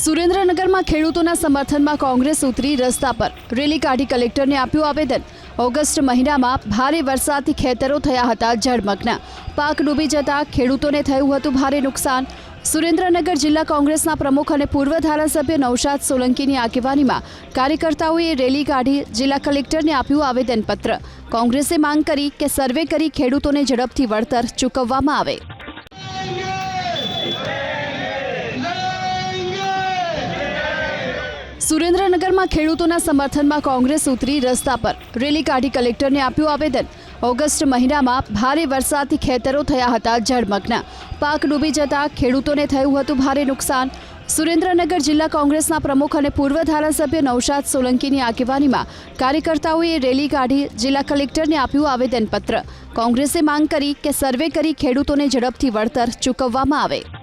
સુરેન્દ્રનગરમાં ખેડૂતોના સમર્થનમાં કોંગ્રેસ ઉતરી રસ્તા પર રેલી કાઢી કલેક્ટરને આપ્યું આવેદન। ઓગસ્ટ મહિનામાં ભારે વરસાદથી ખેતરો થયા હતા જળમગ્ન। પાક ડૂબી જતા ખેડૂતોને થયું હતું ભારે નુકસાન। સુરેન્દ્રનગર જિલ્લા કોંગ્રેસના પ્રમુખ અને પૂર્વ ધારાસભ્ય નૌશાદ સોલંકીની આગેવાનીમાં કાર્યકર્તાઓએ રેલી કાઢી જિલ્લા કલેક્ટરને આપ્યું આવેદનપત્ર। કોંગ્રેસે માંગ કરી કે સર્વે કરી ખેડૂતોને ઝડપથી વળતર ચૂકવવામાં આવે। સુરેન્દ્રનગરમાં ખેડૂતોના સમર્થનમાં કોંગ્રેસ ઉતરી રસ્તા પર રેલી કાઢી કલેક્ટરને આપ્યું આવેદન। ઓગસ્ટ મહિનામાં ભારે વરસાદથી ખેતરો થયા હતા જળમગ્ન। પાક ડૂબી જતા ખેડૂતોને થયું હતું ભારે નુકસાન। સુરેન્દ્રનગર જિલ્લા કોંગ્રેસના પ્રમુખ અને પૂર્વ ધારાસભ્ય નૌશાદ સોલંકીની આગેવાનીમાં કાર્યકર્તાઓએ રેલી કાઢી જિલ્લા કલેક્ટરને આપ્યું આવેદનપત્ર। કોંગ્રેસે માંગ કરી કે સર્વે કરી ખેડૂતોને ઝડપથી વળતર ચૂકવવામાં આવે।